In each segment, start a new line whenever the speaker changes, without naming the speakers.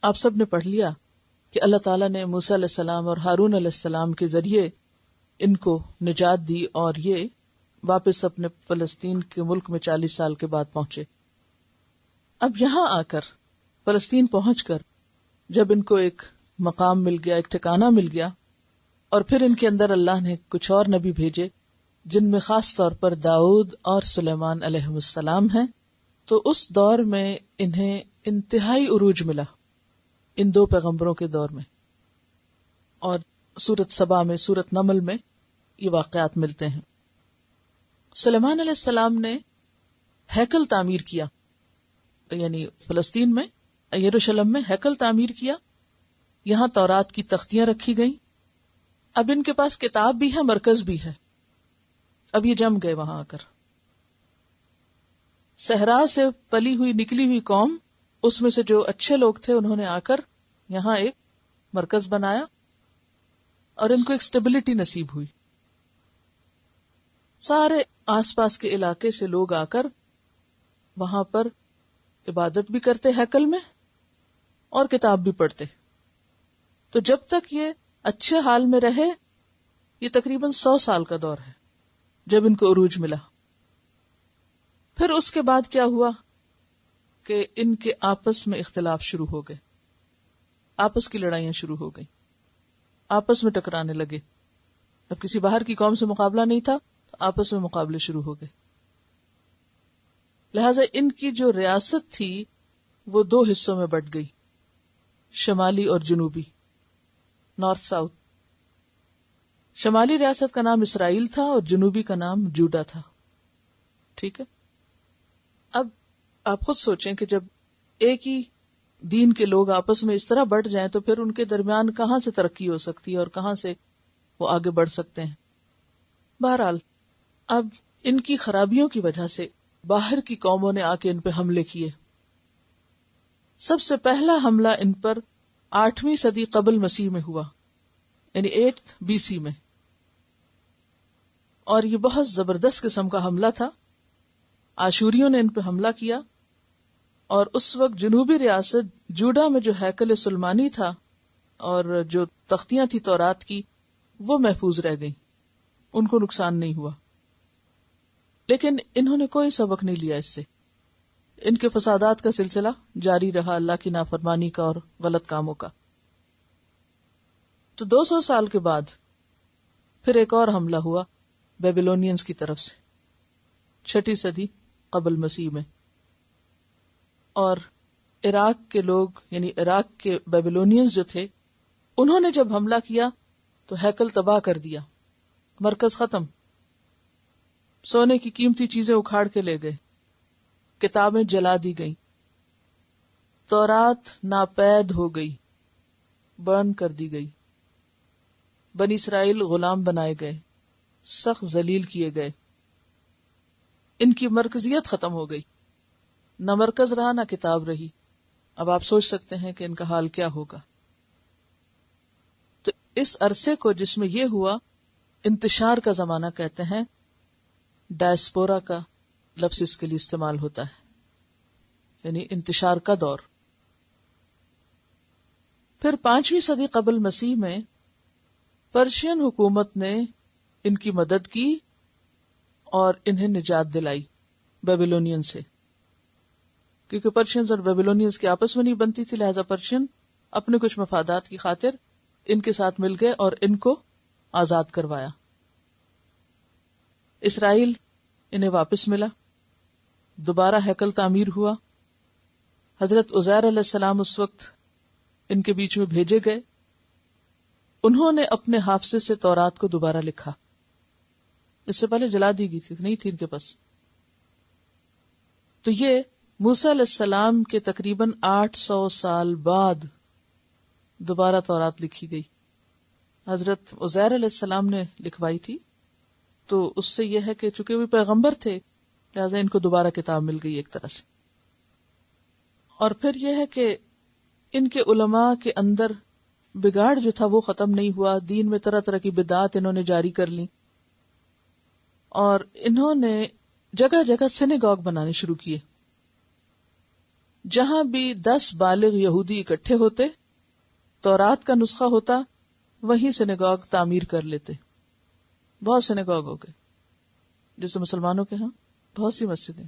آپ سب نے پڑھ لیا کہ اللہ تعالیٰ نے موسیٰ علیہ السلام اور ہارون علیہ السلام کے ذریعے ان کو نجات دی اور یہ واپس اپنے فلسطین کے ملک میں 40 سال کے بعد پہنچے. اب یہاں آ کر فلسطین پہنچ کر جب ان کو ایک مقام مل گیا، ایک ٹھکانہ مل گیا، اور پھر ان کے اندر اللہ نے کچھ اور نبی بھیجے جن میں خاص طور پر داؤد اور سلیمان علیہ السلام ہیں، تو اس دور میں انہیں انتہائی عروج ملا ان دو پیغمبروں کے دور میں. اور سورۃ سبا میں، سورۃ نمل میں یہ واقعات ملتے ہیں. سلیمان علیہ السلام نے ہیکل تعمیر کیا، یعنی فلسطین میں یروشلم میں ہیکل تعمیر کیا. یہاں تورات کی تختیاں رکھی گئیں. اب ان کے پاس کتاب بھی ہے، مرکز بھی ہے. اب یہ جم گئے وہاں آ کر. صحرا سے پلی ہوئی نکلی ہوئی قوم، اس میں سے جو اچھے لوگ تھے انہوں نے آ کر یہاں ایک مرکز بنایا اور ان کو ایک سٹیبلٹی نصیب ہوئی. سارے آس پاس کے علاقے سے لوگ آ کر وہاں پر عبادت بھی کرتے ہیکل میں اور کتاب بھی پڑھتے. تو جب تک یہ اچھے حال میں رہے، یہ تقریباً 100 سال کا دور ہے جب ان کو عروج ملا. پھر اس کے بعد کیا ہوا کہ ان کے آپس میں اختلاف شروع ہو گئے، آپس کی لڑائیاں شروع ہو گئی، آپس میں ٹکرانے لگے. اب کسی باہر کی قوم سے مقابلہ نہیں تھا تو آپس میں مقابلے شروع ہو گئے. لہذا ان کی جو ریاست تھی وہ 2 حصوں میں بٹ گئی، شمالی اور جنوبی، نارتھ ساؤتھ. شمالی ریاست کا نام اسرائیل تھا اور جنوبی کا نام جوڈا تھا. ٹھیک ہے. اب آپ خود سوچیں کہ جب ایک ہی دین کے لوگ آپس میں اس طرح بٹ جائیں تو پھر ان کے درمیان کہاں سے ترقی ہو سکتی ہے اور کہاں سے وہ آگے بڑھ سکتے ہیں. بہرحال اب ان کی خرابیوں کی وجہ سے باہر کی قوموں نے آ کے ان پہ حملے کیے. سب سے پہلا حملہ ان پر 8ویں صدی قبل مسیح میں ہوا، یعنی 8 BC میں، اور یہ بہت زبردست قسم کا حملہ تھا. آشوریوں نے ان پہ حملہ کیا اور اس وقت جنوبی ریاست جوڈا میں جو ہیکل سلمانی تھا اور جو تختیاں تھی تورات کی وہ محفوظ رہ گئیں، ان کو نقصان نہیں ہوا. لیکن انہوں نے کوئی سبق نہیں لیا اس سے. ان کے فسادات کا سلسلہ جاری رہا، اللہ کی نافرمانی کا اور غلط کاموں کا. تو 200 سال کے بعد پھر ایک اور حملہ ہوا بیبیلونینز کی طرف سے 6 صدی قبل مسیح میں. اور عراق کے لوگ، یعنی عراق کے بیبیلونینز جو تھے، انہوں نے جب حملہ کیا تو ہیکل تباہ کر دیا، مرکز ختم، سونے کی قیمتی چیزیں اکھاڑ کے لے گئے، کتابیں جلا دی گئیں، تورات ناپید ہو گئی، برن کر دی گئی. بنی اسرائیل غلام بنائے گئے، سخت ذلیل کیے گئے. ان کی مرکزیت ختم ہو گئی، نہ مرکز رہا نہ کتاب رہی. اب آپ سوچ سکتے ہیں کہ ان کا حال کیا ہوگا. تو اس عرصے کو جس میں یہ ہوا، انتشار کا زمانہ کہتے ہیں. ڈائسپورا کا لفظ اس کے لیے استعمال ہوتا ہے، یعنی انتشار کا دور. پھر 5ویں صدی قبل مسیح میں پرشین حکومت نے ان کی مدد کی اور انہیں نجات دلائی بیبیلونین سے، کیونکہ پرشینز اور بیبیلونینز کی آپس میں نہیں بنتی تھی. لہذا پرشین اپنے کچھ مفادات کی خاطر ان کے ساتھ مل گئے اور ان کو آزاد کروایا. اسرائیل انہیں واپس ملا، دوبارہ ہیکل تعمیر ہوا. حضرت عزیر علیہ السلام اس وقت ان کے بیچ میں بھیجے گئے. انہوں نے اپنے حافظے سے تورات کو دوبارہ لکھا. اس سے پہلے جلا دی گئی تھی، نہیں تھی ان کے پاس. تو یہ موسیٰ علیہ السلام کے تقریباً 800 سال بعد دوبارہ تورات لکھی گئی. حضرت عزیر علیہ السلام نے لکھوائی تھی. تو اس سے یہ ہے کہ چونکہ وہ پیغمبر تھے لہذا ان کو دوبارہ کتاب مل گئی ایک طرح سے. اور پھر یہ ہے کہ ان کے علماء کے اندر بگاڑ جو تھا وہ ختم نہیں ہوا. دین میں طرح طرح کی بدعات انہوں نے جاری کر لی اور انہوں نے جگہ جگہ سینیگاگ بنانے شروع کیے. جہاں بھی 10 بالغ یہودی اکٹھے ہوتے، تورات کا نسخہ ہوتا، وہیں سینگاگ تعمیر کر لیتے. بہت سینگاگ ہو گئے، جیسے مسلمانوں کے ہاں بہت سی مسجدیں.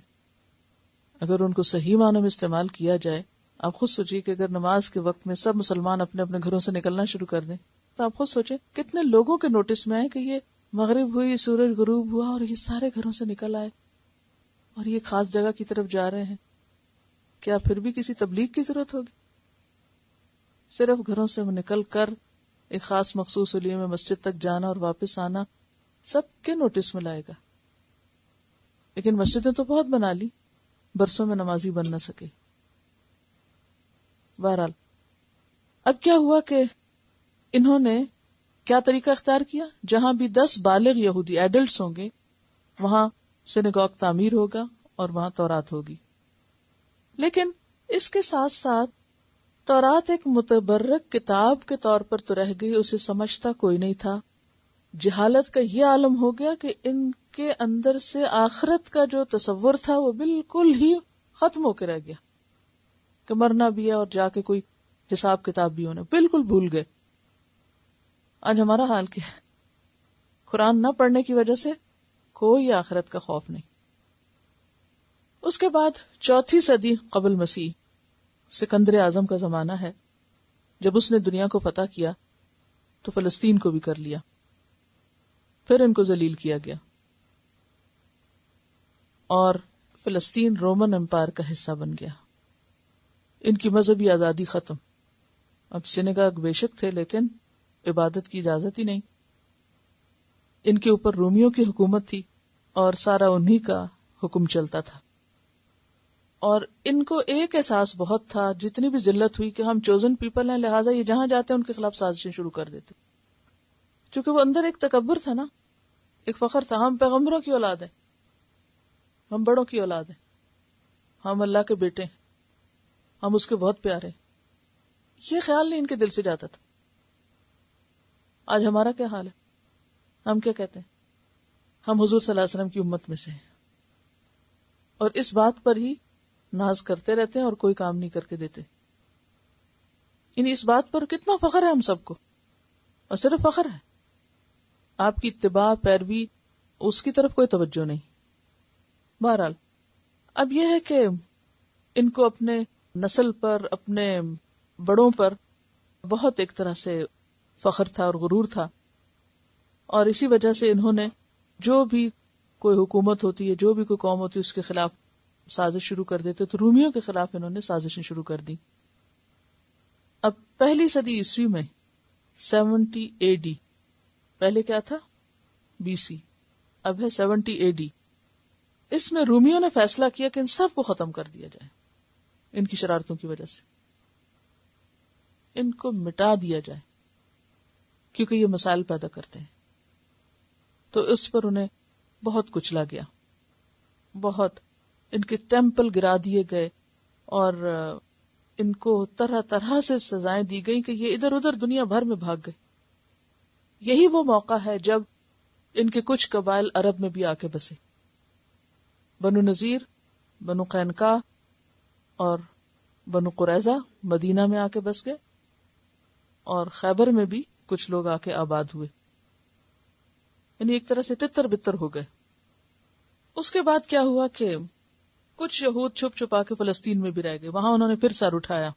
اگر ان کو صحیح معنوں میں استعمال کیا جائے، آپ خود سوچیے کہ اگر نماز کے وقت میں سب مسلمان اپنے اپنے گھروں سے نکلنا شروع کر دیں تو آپ خود سوچیں کتنے لوگوں کے نوٹس میں آئے کہ یہ مغرب ہوئی، سورج غروب ہوا اور یہ سارے گھروں سے نکل آئے اور یہ خاص جگہ کی طرف جا رہے ہیں. کیا پھر بھی کسی تبلیغ کی ضرورت ہوگی؟ صرف گھروں سے نکل کر ایک خاص مخصوص علیے میں مسجد تک جانا اور واپس آنا سب کے نوٹس میں لائے گا. لیکن مسجدیں تو بہت بنا لی، برسوں میں نمازی بن نہ سکے. بہرحال اب کیا ہوا کہ انہوں نے کیا طریقہ اختیار کیا؟ جہاں بھی 10 بالغ یہودی ایڈلٹس ہوں گے وہاں سینگاگ تعمیر ہوگا اور وہاں تورات ہوگی. لیکن اس کے ساتھ ساتھ تورات ایک متبرک کتاب کے طور پر تو رہ گئی، اسے سمجھتا کوئی نہیں تھا. جہالت کا یہ عالم ہو گیا کہ ان کے اندر سے آخرت کا جو تصور تھا وہ بالکل ہی ختم ہو کے رہ گیا کہ مرنا بھی ہے اور جا کے کوئی حساب کتاب بھی ہونا، بالکل بھول گئے. آج ہمارا حال کیا ہے؟ قرآن نہ پڑھنے کی وجہ سے کوئی آخرت کا خوف نہیں. اس کے بعد 4 صدی قبل مسیح سکندر اعظم کا زمانہ ہے. جب اس نے دنیا کو فتح کیا تو فلسطین کو بھی کر لیا، پھر ان کو ذلیل کیا گیا اور فلسطین رومن امپائر کا حصہ بن گیا. ان کی مذہبی آزادی ختم. اب سینگاگ بے شک تھے لیکن عبادت کی اجازت ہی نہیں. ان کے اوپر رومیوں کی حکومت تھی اور سارا انہی کا حکم چلتا تھا. اور ان کو ایک احساس بہت تھا، جتنی بھی ذلت ہوئی کہ ہم چوزن پیپل ہیں، لہٰذا یہ جہاں جاتے ہیں ان کے خلاف سازشیں شروع کر دیتے. چونکہ وہ اندر ایک تکبر تھا نا، ایک فخر تھا، ہم پیغمبروں کی اولاد ہیں، ہم بڑوں کی اولاد ہیں، ہم اللہ کے بیٹے ہیں، ہم اس کے بہت پیارے ہیں. یہ خیال نہیں ان کے دل سے جاتا تھا. آج ہمارا کیا حال ہے؟ ہم کیا کہتے ہیں؟ ہم حضور صلی اللہ علیہ وسلم کی امت میں سے ہیں اور اس بات پر ہی ناز کرتے رہتے ہیں اور کوئی کام نہیں کر کے دیتے. یعنی اس بات پر کتنا فخر ہے ہم سب کو، اور صرف فخر ہے، آپ کی اتباع پیروی اس کی طرف کوئی توجہ نہیں. بہرحال اب یہ ہے کہ ان کو اپنے نسل پر، اپنے بڑوں پر بہت ایک طرح سے فخر تھا اور غرور تھا، اور اسی وجہ سے انہوں نے جو بھی کوئی حکومت ہوتی ہے، جو بھی کوئی قوم ہوتی ہے، اس کے خلاف سازش شروع کر دیتے. تو رومیوں کے خلاف انہوں نے سازشیں شروع کر دی. اب پہلی صدی عیسوی میں 70 AD، پہلے کیا تھا؟ BC، اب ہے 70 AD. اس میں رومیوں نے فیصلہ کیا کہ ان سب کو ختم کر دیا جائے. ان کی شرارتوں کی وجہ سے ان کو مٹا دیا جائے، کیونکہ یہ مسائل پیدا کرتے ہیں. تو اس پر انہیں بہت کچلا گیا، بہت. ان کے ٹیمپل گرا دیے گئے اور ان کو طرح طرح سے سزائیں دی گئیں کہ یہ ادھر ادھر دنیا بھر میں بھاگ گئے. یہی وہ موقع ہے جب ان کے کچھ قبائل عرب میں بھی آ کے بسے. بنو نذیر، بنو قینقاع اور بنو قریظہ مدینہ میں آ کے بس گئے، اور خیبر میں بھی کچھ لوگ آ کے آباد ہوئے. یعنی ایک طرح سے تتر بتر ہو گئے. اس کے بعد کیا ہوا کہ کچھ یہود چھپ چھپا کے فلسطین میں بھی رہ گئے. وہاں انہوں نے پھر سر اٹھایا،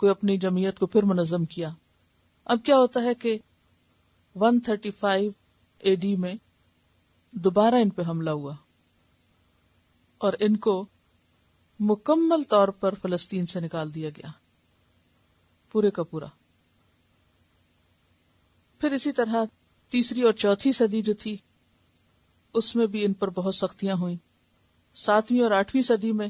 کوئی اپنی جمعیت کو پھر منظم کیا. اب کیا ہوتا ہے کہ 135 AD میں دوبارہ ان پہ حملہ ہوا اور ان کو مکمل طور پر فلسطین سے نکال دیا گیا، پورے کا پورا. پھر اسی طرح تیسری اور چوتھی صدی جو تھی اس میں بھی ان پر بہت سختیاں ہوئیں. 7ویں اور 8ویں صدی میں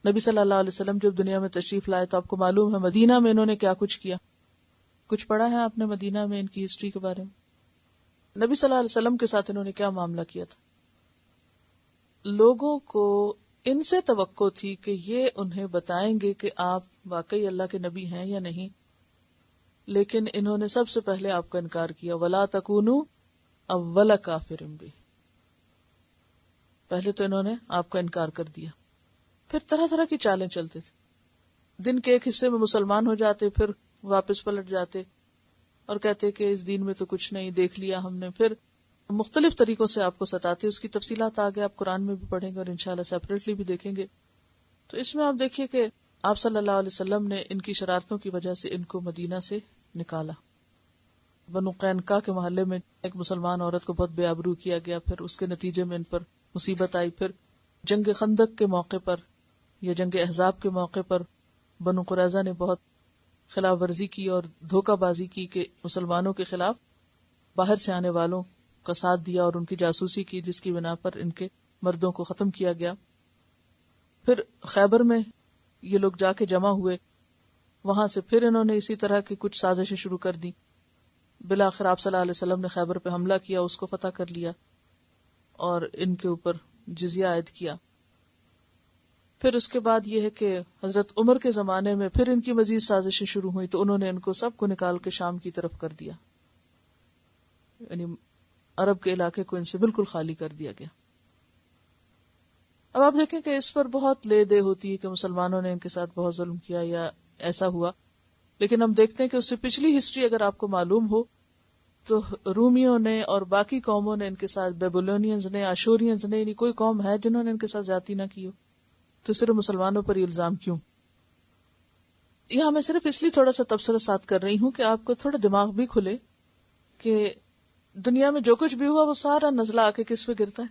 نبی صلی اللہ علیہ وسلم جب دنیا میں تشریف لائے تو آپ کو معلوم ہے مدینہ میں انہوں نے کیا کچھ کیا. کچھ پڑھا ہے آپ نے مدینہ میں ان کی ہسٹری کے بارے میں؟ نبی صلی اللہ علیہ وسلم کے ساتھ انہوں نے کیا معاملہ کیا تھا؟ لوگوں کو ان سے توقع تھی کہ یہ انہیں بتائیں گے کہ آپ واقعی اللہ کے نبی ہیں یا نہیں، لیکن انہوں نے سب سے پہلے آپ کا انکار کیا. وَلَا تَكُونُوا أَوَّلَ كَافِرٍ بِهِ، پہلے تو انہوں نے آپ کا انکار کر دیا. پھر طرح طرح کی چالیں چلتے تھے. دن کے ایک حصے میں مسلمان ہو جاتے، پھر واپس پلٹ جاتے اور کہتے کہ اس دین میں تو کچھ نہیں، دیکھ لیا ہم نے. پھر مختلف طریقوں سے آپ کو ستاتے. اس کی تفصیلات آگے آپ قرآن میں بھی پڑھیں گے اور انشاءاللہ سیپریٹلی بھی دیکھیں گے. تو اس میں آپ دیکھیے کہ آپ صلی اللہ علیہ وسلم نے ان کی شرارتوں کی وجہ سے ان کو مدینہ سے نکالا. بنو قینقاع کے محلے میں ایک مسلمان عورت کو بہت بے آبرو کیا گیا، پھر اس کے نتیجے میں ان پر مصیبت آئی. پھر جنگ خندق کے موقع پر یا جنگ احزاب کے موقع پر بنو قریظہ نے بہت خلاف ورزی کی اور دھوکہ بازی کی کہ مسلمانوں کے خلاف باہر سے آنے والوں کا ساتھ دیا اور ان کی جاسوسی کی، جس کی بنا پر ان کے مردوں کو ختم کیا گیا. پھر خیبر میں یہ لوگ جا کے جمع ہوئے، وہاں سے پھر انہوں نے اسی طرح کی کچھ سازشیں شروع کر دی. بالآخر آپ صلی اللہ علیہ وسلم نے خیبر پہ حملہ کیا، اس کو فتح کر لیا اور ان کے اوپر جزیہ عائد کیا. پھر اس کے بعد یہ ہے کہ حضرت عمر کے زمانے میں پھر ان کی مزید سازشیں شروع ہوئی، تو انہوں نے ان کو سب کو نکال کے شام کی طرف کر دیا، یعنی عرب کے علاقے کو ان سے بالکل خالی کر دیا گیا. اب آپ دیکھیں کہ اس پر بہت لے دے ہوتی ہے کہ مسلمانوں نے ان کے ساتھ بہت ظلم کیا یا ایسا ہوا، لیکن ہم دیکھتے ہیں کہ اس سے پچھلی ہسٹری اگر آپ کو معلوم ہو تو رومیوں نے اور باقی قوموں نے ان کے ساتھ، بیبلونینز نے، آشورینز نے، یعنی کوئی قوم ہے جنہوں نے ان کے ساتھ زیادتی نہ کی ہو، تو صرف مسلمانوں پر یہ الزام کیوں؟ یہاں میں صرف اس لیے تھوڑا سا تبصرہ ساتھ کر رہی ہوں کہ آپ کو تھوڑا دماغ بھی کھلے کہ دنیا میں جو کچھ بھی ہوا وہ سارا نزلہ آ کے کس پہ گرتا ہے؟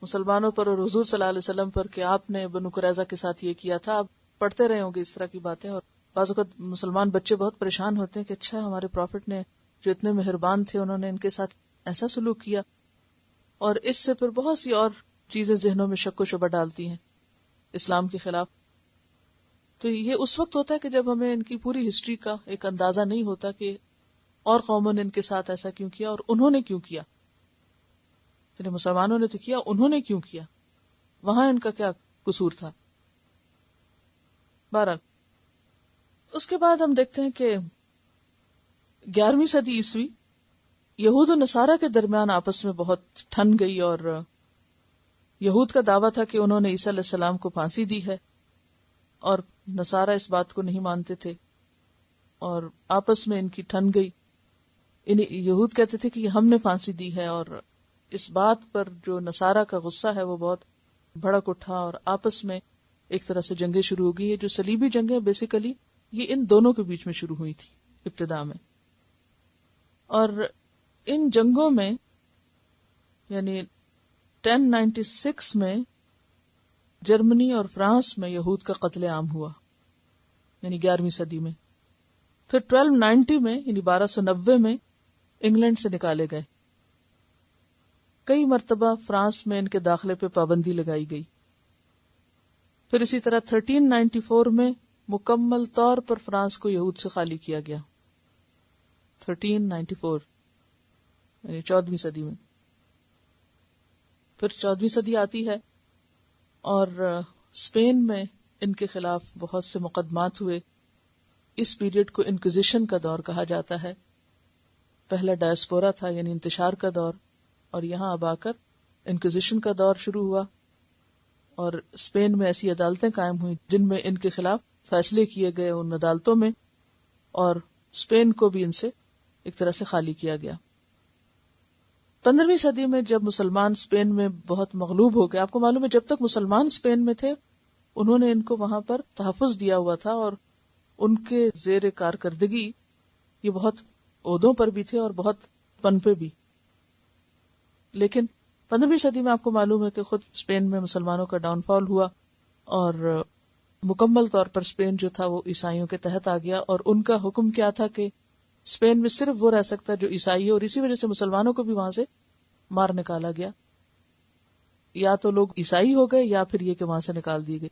مسلمانوں پر اور حضور صلی اللہ علیہ وسلم پر، کہ آپ نے بنو قریظہ کے ساتھ یہ کیا تھا. آپ پڑھتے رہے ہوں گے اس طرح کی باتیں، اور بعض اوقات مسلمان بچے بہت پریشان ہوتے ہیں کہ اچھا ہمارے پروفٹ نے جو اتنے مہربان تھے انہوں نے ان کے ساتھ ایسا سلوک کیا، اور اس سے پھر بہت سی اور چیزیں ذہنوں میں شک و شبہ ڈالتی ہیں اسلام کے خلاف. تو یہ اس وقت ہوتا ہے کہ جب ہمیں ان کی پوری ہسٹری کا ایک اندازہ نہیں ہوتا کہ اور قوموں نے ان کے ساتھ ایسا کیوں کیا اور انہوں نے کیوں کیا. یعنی مسلمانوں نے تو کیا، انہوں نے کیوں کیا، وہاں ان کا کیا قصور تھا. بہرحال اس کے بعد ہم دیکھتے ہیں کہ 11ویں صدی عیسوی یہود و نصارہ کے درمیان آپس میں بہت ٹھن گئی، اور یہود کا دعویٰ تھا کہ انہوں نے عیسیٰ علیہ السلام کو پھانسی دی ہے، اور نصارہ اس بات کو نہیں مانتے تھے، اور آپس میں ان کی ٹھن گئی. یہود کہتے تھے کہ ہم نے پھانسی دی ہے، اور اس بات پر جو نصارہ کا غصہ ہے وہ بہت بھڑک اٹھا، اور آپس میں ایک طرح سے جنگیں شروع ہو گئی. جو صلیبی جنگیں بیسیکلی یہ ان دونوں کے بیچ میں شروع ہوئی تھی ابتدا میں، اور ان جنگوں میں یعنی 1096 میں جرمنی اور فرانس میں یہود کا قتل عام ہوا، یعنی 11ویں صدی میں. پھر 1290 میں یعنی 1290 میں انگلینڈ سے نکالے گئے. کئی مرتبہ فرانس میں ان کے داخلے پہ پابندی لگائی گئی. پھر اسی طرح 1394 میں مکمل طور پر فرانس کو یہود سے خالی کیا گیا. 1394 یعنی 14ویں صدی میں. پھر 14ویں صدی آتی ہے اور اسپین میں ان کے خلاف بہت سے مقدمات ہوئے. اس پیریڈ کو انکوزیشن کا دور کہا جاتا ہے. پہلا ڈائسپورا تھا یعنی انتشار کا دور، اور یہاں اب آ کر انکوزیشن کا دور شروع ہوا، اور اسپین میں ایسی عدالتیں قائم ہوئیں جن میں ان کے خلاف فیصلے کیے گئے ان عدالتوں میں، اور اسپین کو بھی ان سے ایک طرح سے خالی کیا گیا. 15ویں صدی میں جب مسلمان اسپین میں بہت مغلوب ہو گئے، آپ کو معلوم ہے جب تک مسلمان اسپین میں تھے انہوں نے ان کو وہاں پر تحفظ دیا ہوا تھا، اور ان کے زیر کارکردگی یہ بہت عہدوں پر بھی تھے اور بہت پنپے بھی. لیکن 15ویں صدی میں آپ کو معلوم ہے کہ خود اسپین میں مسلمانوں کا ڈاؤن فال ہوا، اور مکمل طور پر اسپین جو تھا وہ عیسائیوں کے تحت آ گیا. اور ان کا حکم کیا تھا کہ اسپین میں صرف وہ رہ سکتا ہے جو عیسائی ہے، اور اسی وجہ سے مسلمانوں کو بھی وہاں سے مار نکالا گیا. یا تو لوگ عیسائی ہو گئے یا پھر یہ کہ وہاں سے نکال دیے گئے.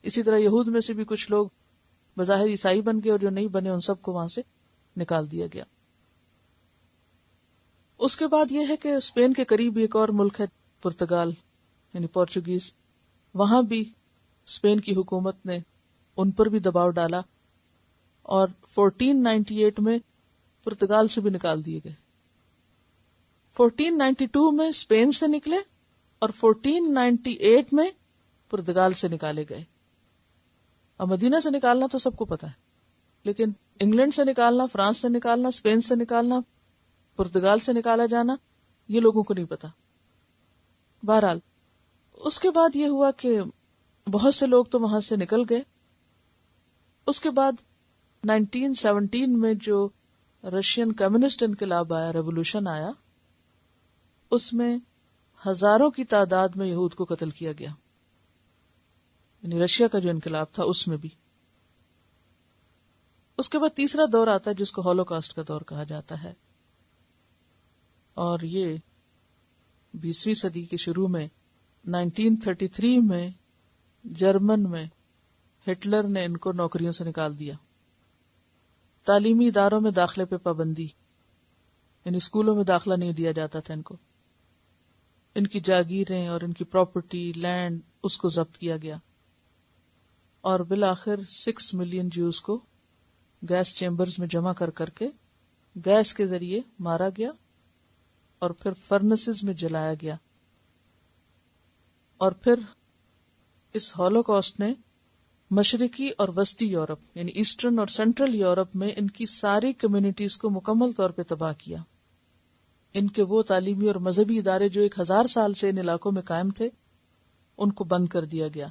اسی طرح یہود میں سے بھی کچھ لوگ بظاہر عیسائی بن گئے اور جو نہیں بنے ان سب کو وہاں سے نکال دیا گیا. اس کے بعد یہ ہے کہ اسپین کے قریب ایک اور ملک ہے پرتگال یعنی پورچوگیز. وہاں بھی اسپین کی حکومت نے ان پر بھی دباؤ ڈالا، اور 1498 میں پرتگال سے بھی نکال دیے گئے. 1492 میں اسپین سے نکلے، اور 1498 میں پرتگال سے نکالے گئے. اور مدینہ سے نکالنا تو سب کو پتا ہے، لیکن انگلینڈ سے نکالنا، فرانس سے نکالنا، اسپین سے نکالنا، پرتگال سے نکالا جانا، یہ لوگوں کو نہیں پتا. بہرحال اس کے بعد یہ ہوا کہ بہت سے لوگ تو وہاں سے نکل گئے. اس کے بعد 1917 میں جو رشین کمیونسٹ انقلاب آیا، ریولوشن آیا، اس میں ہزاروں کی تعداد میں یہود کو قتل کیا گیا. یعنی رشیا کا جو انقلاب تھا اس میں بھی. اس کے بعد تیسرا دور آتا ہے جس کو ہولوکاسٹ کا دور کہا جاتا ہے، اور یہ 20ویں صدی کے شروع میں 1933 میں جرمن میں ہٹلر نے ان کو نوکریوں سے نکال دیا. تعلیمی اداروں میں داخلے پہ پابندی، یعنی اسکولوں میں داخلہ نہیں دیا جاتا تھا ان کو. ان کی جاگیریں اور ان کی پراپرٹی، لینڈ، اس کو ضبط کیا گیا. اور بالآخر 6 ملین جیوز کو گیس چیمبرز میں جمع کر کے گیس کے ذریعے مارا گیا اور پھر فرنسز میں جلایا گیا. اور پھر اس ہولوکاسٹ نے مشرقی اور وسطی یورپ یعنی ایسٹرن اور سینٹرل یورپ میں ان کی ساری کمیونٹیز کو مکمل طور پہ تباہ کیا. ان کے وہ تعلیمی اور مذہبی ادارے جو 1000 سال سے ان علاقوں میں قائم تھے ان کو بند کر دیا گیا.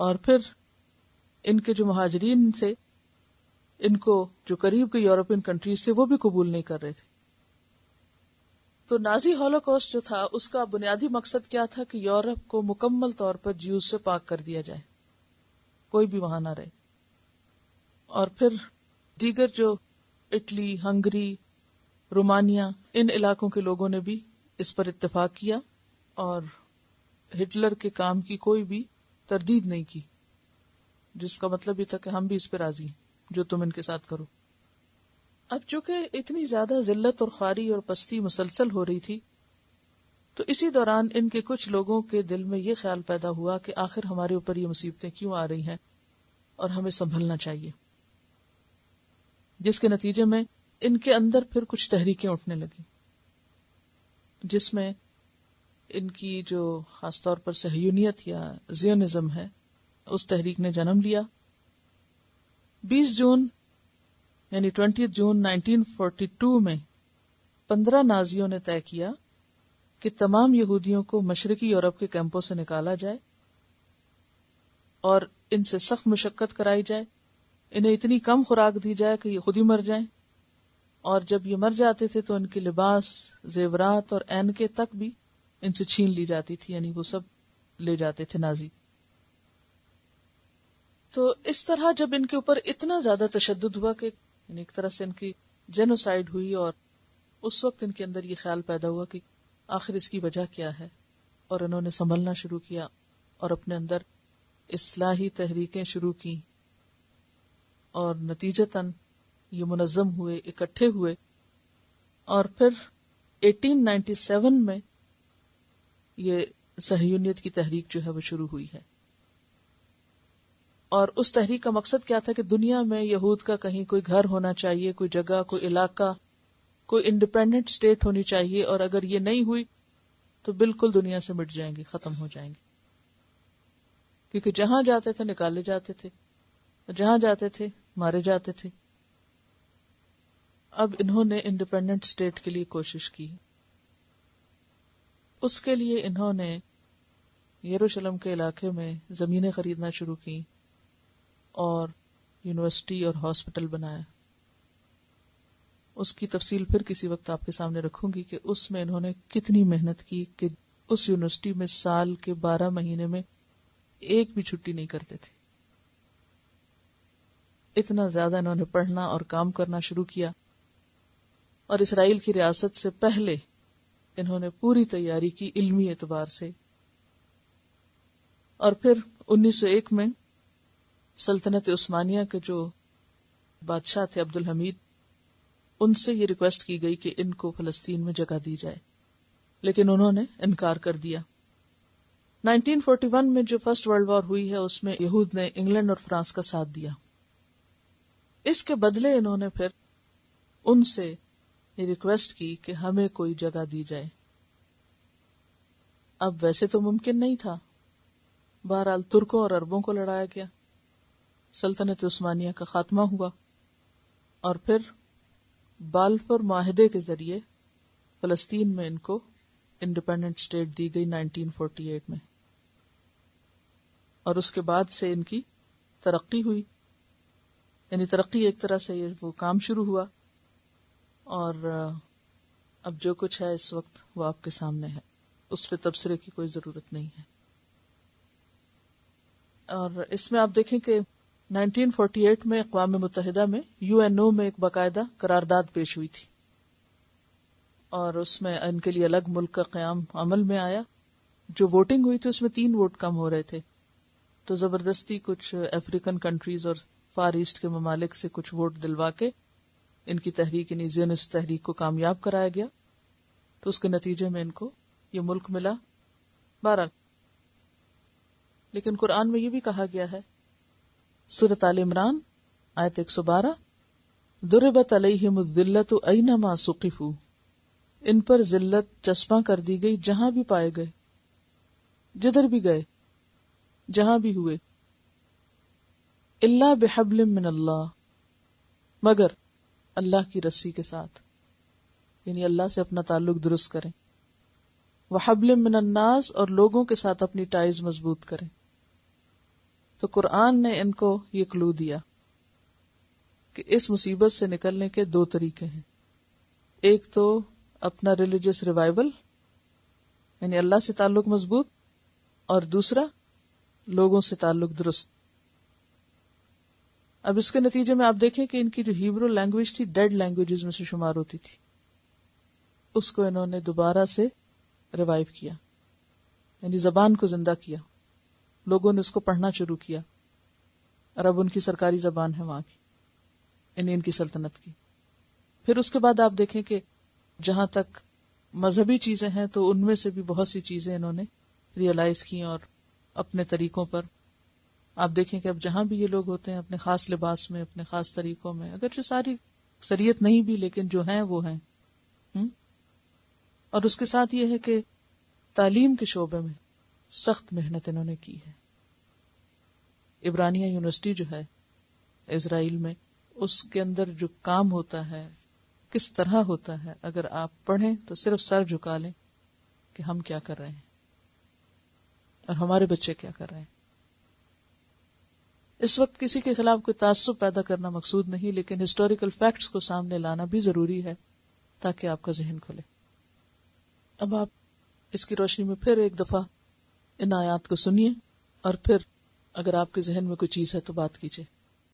اور پھر ان کے جو مہاجرین تھے، ان کو جو قریب کے یورپین کنٹریز سے وہ بھی قبول نہیں کر رہے تھے. تو نازی ہولوکاسٹ جو تھا اس کا بنیادی مقصد کیا تھا کہ یورپ کو مکمل طور پر جیوز سے پاک کر دیا جائے، کوئی بھی وہاں نہ رہے. اور پھر دیگر جو اٹلی، ہنگری، رومانیا، ان علاقوں کے لوگوں نے بھی اس پر اتفاق کیا اور ہٹلر کے کام کی کوئی بھی تردید نہیں کی، جس کا مطلب یہ تھا کہ ہم بھی اس پہ راضی ہیں جو تم ان کے ساتھ کرو. اب چونکہ اتنی زیادہ ذلت اور خواری اور پستی مسلسل ہو رہی تھی، تو اسی دوران ان کے کچھ لوگوں کے دل میں یہ خیال پیدا ہوا کہ آخر ہمارے اوپر یہ مصیبتیں کیوں آ رہی ہیں اور ہمیں سنبھلنا چاہیے، جس کے نتیجے میں ان کے اندر پھر کچھ تحریکیں اٹھنے لگی، جس میں ان کی جو خاص طور پر صہیونیت یا زیونزم ہے اس تحریک نے جنم لیا. 20 جون یعنی 20 جون 1942 میں 15 نازیوں نے طے کیا کہ تمام یہودیوں کو مشرقی یورپ کے کیمپوں سے نکالا جائے اور ان سے سخت مشقت کرائی جائے، انہیں اتنی کم خوراک دی جائے کہ یہ خود ہی مر جائیں، اور جب یہ مر جاتے تھے تو ان کے لباس، زیورات اور اینکیں تک بھی ان سے چھین لی جاتی تھی، یعنی وہ سب لے جاتے تھے نازی. تو اس طرح جب ان کے اوپر اتنا زیادہ تشدد ہوا کہ یعنی ایک طرح سے ان کی جینوسائیڈ ہوئی، اور اس وقت ان کے اندر یہ خیال پیدا ہوا کہ آخر اس کی وجہ کیا ہے، اور انہوں نے سنبھلنا شروع کیا اور اپنے اندر اصلاحی تحریکیں شروع کی، اور نتیجتاً یہ منظم ہوئے، اکٹھے ہوئے، اور پھر 1897 میں یہ صہیونیت کی تحریک جو ہے وہ شروع ہوئی ہے. اور اس تحریک کا مقصد کیا تھا کہ دنیا میں یہود کا کہیں کوئی گھر ہونا چاہیے، کوئی جگہ، کوئی علاقہ، کوئی انڈیپینڈنٹ اسٹیٹ ہونی چاہیے، اور اگر یہ نہیں ہوئی تو بالکل دنیا سے مٹ جائیں گے، ختم ہو جائیں گے. کیونکہ جہاں جاتے تھے نکالے جاتے تھے، جہاں جاتے تھے مارے جاتے تھے. اب انہوں نے انڈیپینڈنٹ اسٹیٹ کے لیے کوشش کی. اس کے لیے انہوں نے یروشلم کے علاقے میں زمینیں خریدنا شروع کی اور یونیورسٹی اور ہاسپٹل بنایا. اس کی تفصیل پھر کسی وقت آپ کے سامنے رکھوں گی کہ اس میں انہوں نے کتنی محنت کی کہ اس یونیورسٹی میں سال کے 12 مہینے میں ایک بھی چھٹی نہیں کرتے تھے. اتنا زیادہ انہوں نے پڑھنا اور کام کرنا شروع کیا، اور اسرائیل کی ریاست سے پہلے انہوں نے پوری تیاری کی علمی اعتبار سے. اور پھر 1901 میں سلطنت عثمانیہ کے جو بادشاہ تھے عبد الحمید، ان سے یہ ریکویسٹ کی گئی کہ ان کو فلسطین میں جگہ دی جائے، لیکن انہوں نے انکار کر دیا. 1941 میں جو فرسٹ ورلڈ وار ہوئی ہے اس میں یہود نے انگلینڈ اور فرانس کا ساتھ دیا. اس کے بدلے انہوں نے پھر ان سے یہ ریکویسٹ کی کہ ہمیں کوئی جگہ دی جائے. اب ویسے تو ممکن نہیں تھا بہرحال ترکوں اور عربوں کو لڑایا گیا، سلطنت عثمانیہ کا خاتمہ ہوا، اور پھر بالفور معاہدے کے ذریعے فلسطین میں ان کو انڈیپینڈنٹ اسٹیٹ دی گئی 1948 میں، اور اس کے بعد سے ان کی ترقی ہوئی، یعنی ترقی ایک طرح سے یہ وہ کام شروع ہوا، اور اب جو کچھ ہے اس وقت وہ آپ کے سامنے ہے، اس پہ تبصرے کی کوئی ضرورت نہیں ہے۔ اور اس میں آپ دیکھیں کہ 1948 میں اقوام متحدہ میں UNO میں ایک باقاعدہ قرارداد پیش ہوئی تھی، اور اس میں ان کے لیے الگ ملک کا قیام عمل میں آیا۔ جو ووٹنگ ہوئی تھی اس میں 3 ووٹ کم ہو رہے تھے، تو زبردستی کچھ افریقن کنٹریز اور فار ایسٹ کے ممالک سے کچھ ووٹ دلوا کے ان کی تحریک یعنی زیونسٹ تحریک کو کامیاب کرایا گیا، تو اس کے نتیجے میں ان کو یہ ملک ملا 12۔ لیکن قرآن میں یہ بھی کہا گیا ہے، سورۃ آل عمران آیت 112، ضربت علیہم الذلۃ اینما ثقفوا، ان پر ذلت چسپاں کر دی گئی جہاں بھی پائے گئے، جدھر بھی گئے، جہاں بھی ہوئے، الا بحبل من اللہ، مگر اللہ کی رسی کے ساتھ، یعنی اللہ سے اپنا تعلق درست کریں، وحبل من الناس، اور لوگوں کے ساتھ اپنی ٹائز مضبوط کریں۔ تو قرآن نے ان کو یہ کلو دیا کہ اس مصیبت سے نکلنے کے 2 طریقے ہیں، ایک تو اپنا ریلیجس ریوائول یعنی اللہ سے تعلق مضبوط، اور دوسرا لوگوں سے تعلق درست۔ اب اس کے نتیجے میں آپ دیکھیں کہ ان کی جو ہیبرو لینگویج تھی ڈیڈ لینگویجز میں سے شمار ہوتی تھی، اس کو انہوں نے دوبارہ سے ریوائیو کیا، یعنی زبان کو زندہ کیا، لوگوں نے اس کو پڑھنا شروع کیا، اور اب ان کی سرکاری زبان ہے وہاں کی، ان کی سلطنت کی۔ پھر اس کے بعد آپ دیکھیں کہ جہاں تک مذہبی چیزیں ہیں تو ان میں سے بھی بہت سی چیزیں انہوں نے ریئلائز کی، اور اپنے طریقوں پر آپ دیکھیں کہ اب جہاں بھی یہ لوگ ہوتے ہیں اپنے خاص لباس میں، اپنے خاص طریقوں میں، اگرچہ ساری شریعت نہیں بھی لیکن جو ہیں وہ ہیں۔ اور اس کے ساتھ یہ ہے کہ تعلیم کے شعبے میں سخت محنت انہوں نے کی ہے۔ عبرانیہ یونیورسٹی جو ہے اسرائیل میں، اس کے اندر جو کام ہوتا ہے کس طرح ہوتا ہے، اگر آپ پڑھیں تو صرف سر جھکا لیں کہ ہم کیا کر رہے ہیں اور ہمارے بچے کیا کر رہے ہیں۔ اس وقت کسی کے خلاف کوئی تعصب پیدا کرنا مقصود نہیں، لیکن ہسٹوریکل فیکٹس کو سامنے لانا بھی ضروری ہے تاکہ آپ کا ذہن کھلے۔ اب آپ اس کی روشنی میں پھر ایک دفعہ ان آیات کو سنیے، اور پھر اگر آپ کے ذہن میں کوئی چیز ہے تو بات کیجیے۔